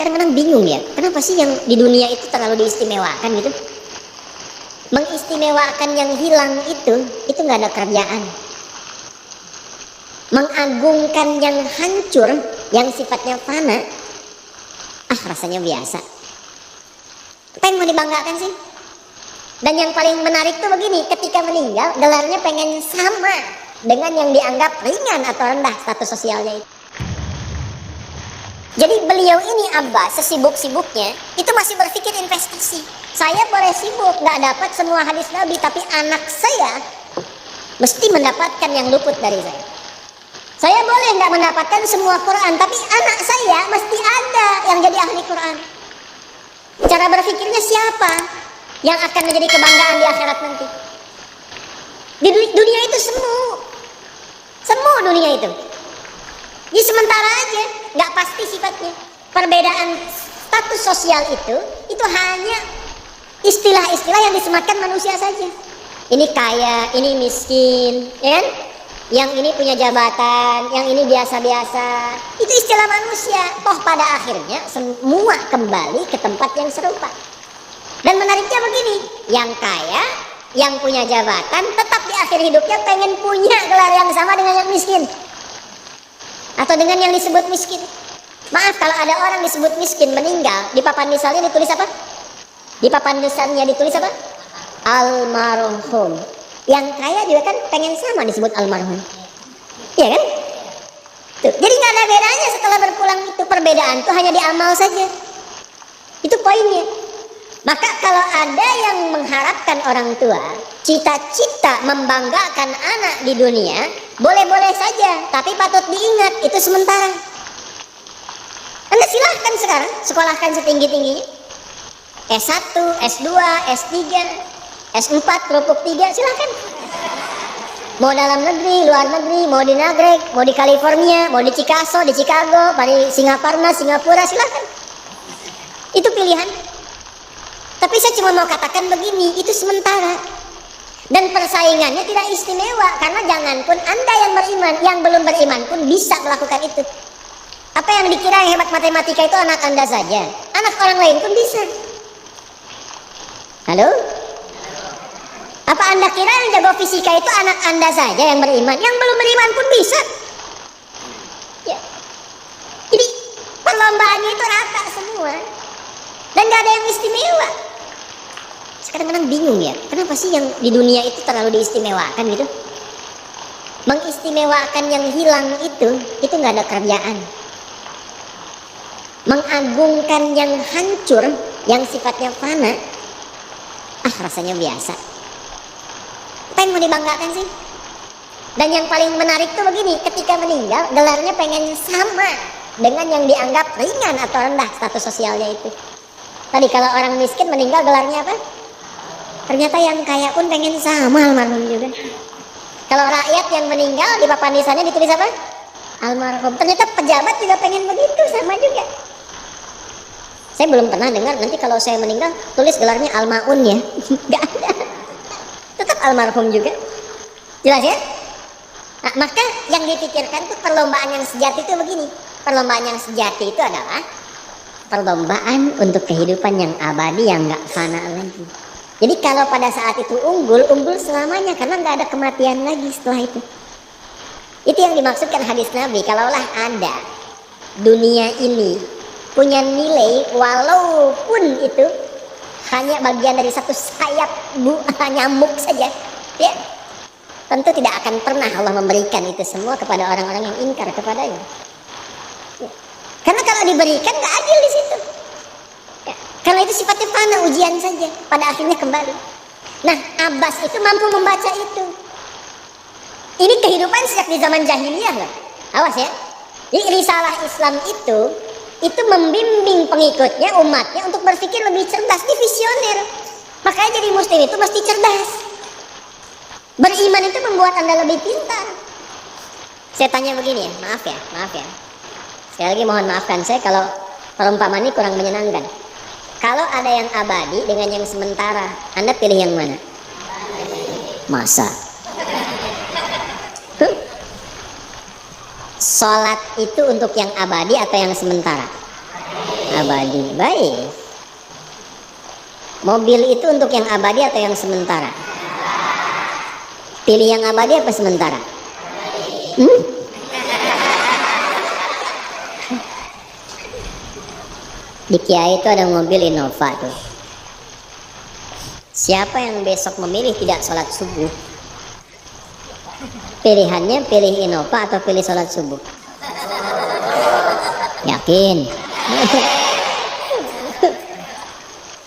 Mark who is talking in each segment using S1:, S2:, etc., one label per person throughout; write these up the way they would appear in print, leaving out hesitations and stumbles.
S1: kadang-kadang bingung ya, kenapa sih yang di dunia itu terlalu diistimewakan gitu? Mengistimewakan yang hilang itu nggak ada kerjaan. Mengagungkan yang hancur, yang sifatnya fana, rasanya biasa. Apa yang mau dibanggakan sih? Dan yang paling menarik tuh begini, ketika meninggal gelarnya pengen sama dengan yang dianggap ringan atau rendah status sosialnya itu. Jadi beliau ini Abbas sesibuk-sibuknya itu masih berpikir investasi. Saya boleh sibuk nggak dapat semua hadis Nabi, tapi anak saya mesti mendapatkan yang luput dari saya. Saya boleh nggak mendapatkan semua Quran, tapi anak saya mesti ada yang jadi ahli Quran. Cara berpikirnya siapa yang akan menjadi kebanggaan di akhirat nanti? Di dunia itu semu dunia itu. Ini sementara aja, nggak pasti sifatnya. Perbedaan status sosial itu hanya istilah-istilah yang disematkan manusia saja. Ini kaya, ini miskin, ya kan? Yang ini punya jabatan, yang ini biasa-biasa. Itu istilah manusia. Toh pada akhirnya semua kembali ke tempat yang serupa. Dan menariknya begini, yang kaya, yang punya jabatan, tetap di akhir hidupnya pengen punya gelar yang sama dengan yang miskin. Atau dengan yang disebut miskin. Maaf, kalau ada orang disebut miskin meninggal, di papan nisannya ditulis apa? Di papan nisannya ditulis apa? Almarhum. Yang kaya juga kan pengen sama disebut almarhum. Iya kan? Tuh. Jadi nggak ada bedanya setelah berpulang itu. Perbedaan itu hanya di amal saja. Itu poinnya. Maka kalau ada yang mengharapkan orang tua cita-cita membanggakan anak di dunia, boleh-boleh saja, tapi patut diingat itu sementara. Anda silahkan sekarang sekolahkan setinggi-tingginya, S1, S2, S3, S4, kerupuk 3, silahkan. Mau dalam negeri, luar negeri, mau di Nagreg, mau di California, mau di Chicago, di Chicago, di Singapura, silahkan. Itu pilihan. Tapi saya cuma mau katakan begini, itu sementara. Dan persaingannya tidak istimewa, karena janganpun Anda yang beriman, yang belum beriman pun bisa melakukan itu. Apa yang dikira yang hebat matematika itu anak Anda saja, anak orang lain pun bisa. Halo? Apa Anda kira yang jago fisika itu anak Anda saja yang beriman, yang belum beriman pun bisa? Ya. Jadi perlombaannya itu rata semua, dan gak ada yang istimewa. Kadang-kadang bingung ya, kenapa sih yang di dunia itu terlalu diistimewakan gitu? Mengistimewakan yang hilang itu nggak ada kerjaan. Mengagungkan yang hancur, yang sifatnya fana, rasanya biasa. Apa yang mau dibanggakan sih? Dan yang paling menarik tuh begini, ketika meninggal gelarnya pengen sama dengan yang dianggap ringan atau rendah status sosialnya itu. Tadi kalau orang miskin meninggal gelarnya apa? Ternyata yang kaya pun pengen sama almarhum juga. Kalau rakyat yang meninggal di papan nisannya ditulis apa? Almarhum. Ternyata pejabat juga pengen begitu, sama juga. Saya belum pernah dengar nanti kalau saya meninggal tulis gelarnya almaun ya. Gak ada. Tetap almarhum juga. Jelas ya? Nah, maka yang dipikirkan tuh perlombaan yang sejati itu begini. Perlombaan yang sejati itu adalah perlombaan untuk kehidupan yang abadi, yang gak fana lagi. Jadi kalau pada saat itu unggul selamanya, karena nggak ada kematian lagi setelah itu. Itu yang dimaksudkan hadis Nabi. Kalaulah ada dunia ini punya nilai, walaupun itu hanya bagian dari satu sayap nyamuk saja, ya, tentu tidak akan pernah Allah memberikan itu semua kepada orang-orang yang ingkar kepadanya. Karena kalau diberikan nggak adil di situ. Karena itu sifatnya fana, ujian saja, pada akhirnya kembali. Nah, Abbas itu mampu membaca itu. Ini kehidupan sejak di zaman jahiliyah loh. Awas ya. Jadi risalah Islam itu membimbing pengikutnya, umatnya untuk berpikir lebih cerdas, di visioner. Makanya jadi muslim itu mesti cerdas. Beriman itu membuat Anda lebih pintar. Saya tanya begini ya, maaf ya. Sekali lagi mohon maafkan saya kalau perumpamaan ini kurang menyenangkan. Kalau ada yang abadi dengan yang sementara, Anda pilih yang mana? Masa? Sholat itu untuk yang abadi atau yang sementara? Abadi. Baik. Mobil itu untuk yang abadi atau yang sementara? Pilih yang abadi apa sementara? Di Kiai itu ada mobil Innova tuh. Siapa yang besok memilih tidak sholat subuh, pilihannya pilih Innova atau pilih sholat subuh? Yakin?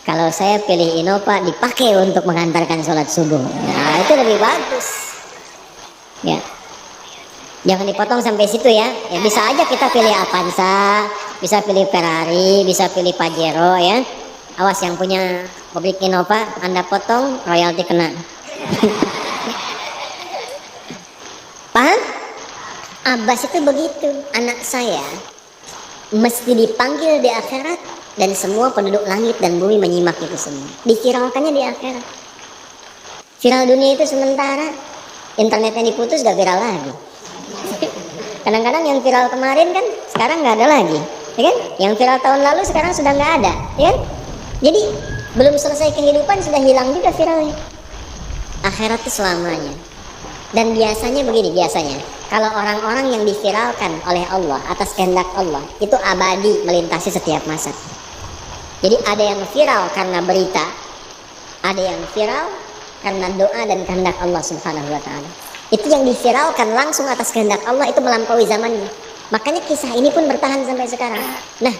S1: Kalau saya pilih Innova, dipakai untuk mengantarkan sholat subuh. Nah, itu lebih bagus. Ya, jangan dipotong sampai situ ya. Ya bisa aja kita pilih Avanza, bisa pilih Ferrari, bisa pilih Pajero ya. Awas yang punya pabrik Innova, Anda potong, royalti kena. Paham? Abbas itu begitu. Anak saya mesti dipanggil di akhirat, dan semua penduduk langit dan bumi menyimak itu semua. Diviralkannya di akhirat. Viral dunia itu sementara, internetnya diputus gak viral lagi. Kadang-kadang yang viral kemarin kan sekarang nggak ada lagi, ya kan? Yang viral tahun lalu sekarang sudah nggak ada, ya kan? Jadi belum selesai kehidupan sudah hilang juga viralnya. Akhirat itu selamanya. Dan biasanya begini, biasanya kalau orang-orang yang diviralkan oleh Allah atas kehendak Allah itu abadi melintasi setiap masa. Jadi ada yang viral karena berita, ada yang viral karena doa dan kehendak Allah Subhanahu wa Ta'ala. Itu yang diviralkan langsung atas kehendak Allah itu melampaui zamannya. Makanya kisah ini pun bertahan sampai sekarang. Nah,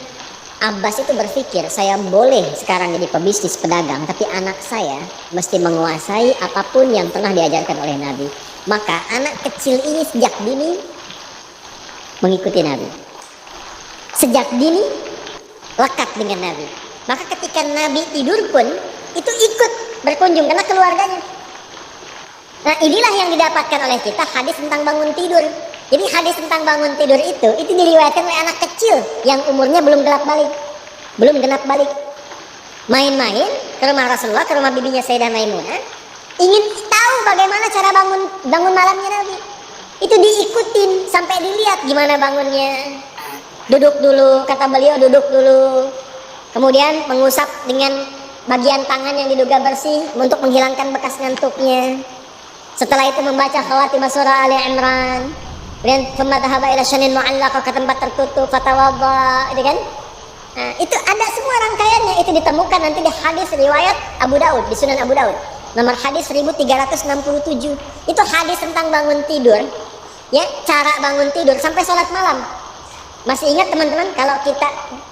S1: Abbas itu berpikir, saya boleh sekarang jadi pebisnis pedagang, tapi anak saya mesti menguasai apapun yang pernah diajarkan oleh Nabi. Maka anak kecil ini sejak dini mengikuti Nabi. Sejak dini lekat dengan Nabi. Maka ketika Nabi tidur pun itu ikut berkunjung karena keluarganya. Nah, inilah yang didapatkan oleh kita hadis tentang bangun tidur. Jadi hadis tentang bangun tidur itu diriwayatkan oleh anak kecil yang umurnya belum genap balik. Main-main ke rumah Rasulullah, ke rumah bibinya Sayyidah Maimunah, ingin tahu bagaimana cara bangun malamnya Nabi. Itu diikutin sampai dilihat gimana bangunnya. Duduk dulu, kata beliau, duduk dulu. Kemudian mengusap dengan bagian tangan yang diduga bersih untuk menghilangkan bekas ngantuknya. Setelah itu membaca khawatimah surah Ali Imran. Kemudian thumma dhahaba ila syanin mu'allaqah, ke tempat tertutup, fatawadda, itu kan? Nah, itu ada semua rangkaiannya, itu ditemukan nanti di hadis riwayat Abu Daud, di Sunan Abu Daud. Nomor hadis 1367. Itu hadis tentang bangun tidur. Ya, cara bangun tidur sampai sholat malam. Masih ingat teman-teman kalau kita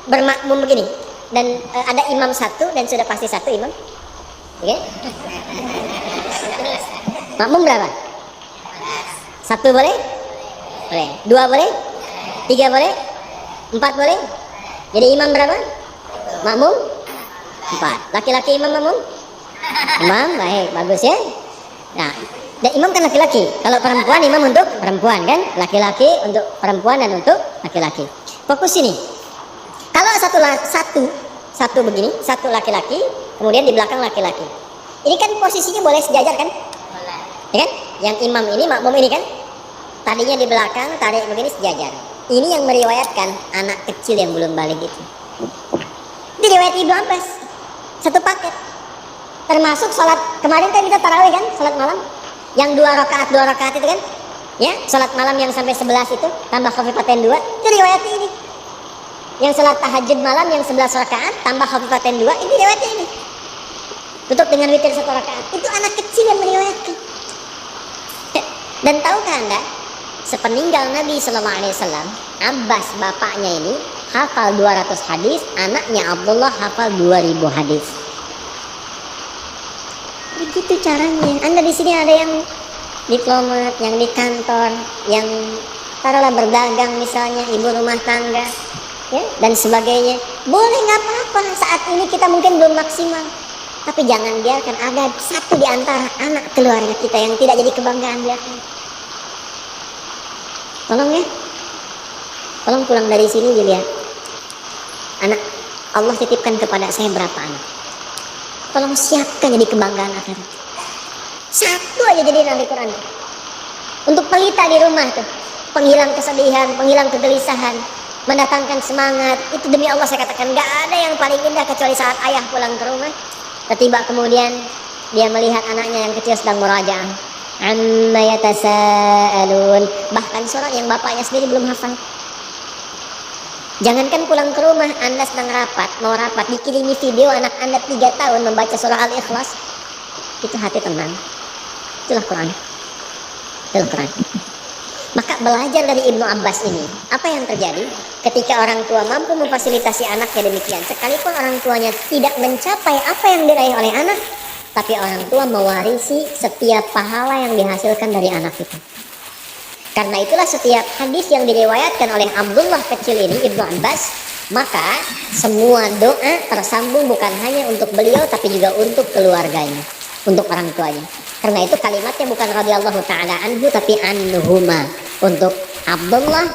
S1: bermakmum begini dan ada imam satu dan sudah pasti satu imam. Oke? Makmum berapa? Satu boleh? Boleh. Dua boleh? Tiga boleh? Empat boleh? Jadi imam berapa? Makmum? Empat. Laki-laki imam makmum? Imam, baik, bagus ya. Nah, dan imam kan laki-laki. Kalau perempuan imam untuk perempuan kan? Laki-laki untuk perempuan dan untuk laki-laki. Fokus sini. Kalau satu begini, satu laki-laki, kemudian di belakang laki-laki. Ini kan posisinya boleh sejajar kan? Ya kan? Yang imam ini, makmum ini kan? Tadinya di belakang, tarik begini sejajar. Ini yang meriwayatkan anak kecil yang belum balik itu. Itu riwayat Ibnu Abbas. Satu paket. Termasuk sholat kemarin kan kita tarawih kan, sholat malam. Yang dua rakaat itu kan? Ya, sholat malam yang sampai 11 itu tambah khafifatain 2, itu riwayat ini. Yang sholat tahajud malam yang 11 rakaat tambah khafifatain 2, ini riwayat ini. Tutup dengan witir 1 rakaat. Itu anak kecil yang meriwayatkan. Dan tahukah Anda, sepeninggal Nabi Sallallahu Alaihi Wasallam, Abbas bapaknya ini hafal 200 hadis, anaknya Abdullah hafal 2000 hadis. Begitu caranya. Anda di sini ada yang diplomat, yang di kantor, yang taruhlah berdagang misalnya, ibu rumah tangga, ya, dan sebagainya. Boleh, nggak apa-apa. Saat ini kita mungkin belum maksimal, tapi jangan biarkan ada satu di antara anak keluarga kita yang tidak jadi kebanggaan belakang. Tolong ya, tolong pulang dari sini dilihat anak Allah titipkan kepada saya berapa anak. Tolong siapkan jadi kebanggaan akhirat. Satu aja jadi ahli Quran. Untuk pelita di rumah tuh, penghilang kesedihan, penghilang kegelisahan. mendatangkan semangat. Itu demi Allah saya katakan, gak ada yang paling indah kecuali saat ayah pulang ke rumah. Tiba kemudian dia melihat anaknya yang kecil sedang murajaah. Amma yatasaalun. Bahkan surah yang bapaknya sendiri belum hafal. Jangankan pulang ke rumah, Anda sedang mau rapat, dikirimi video anak Anda 3 tahun membaca surah Al-Ikhlas, itu hati tenang. Itulah Quran. Itulah Quran. Maka belajar dari Ibnu Abbas ini, apa yang terjadi ketika orang tua mampu memfasilitasi anaknya demikian, sekalipun orang tuanya tidak mencapai apa yang diraih oleh anak, tapi orang tua mewarisi setiap pahala yang dihasilkan dari anak itu. Karena itulah setiap hadis yang diriwayatkan oleh Abdullah kecil ini, Ibnu Abbas, maka semua doa tersambung bukan hanya untuk beliau tapi juga untuk keluarganya, untuk orang tuanya. Karena itu kalimatnya bukan radhiyallahu ta'ala anhu tapi anhuma, untuk Abdullah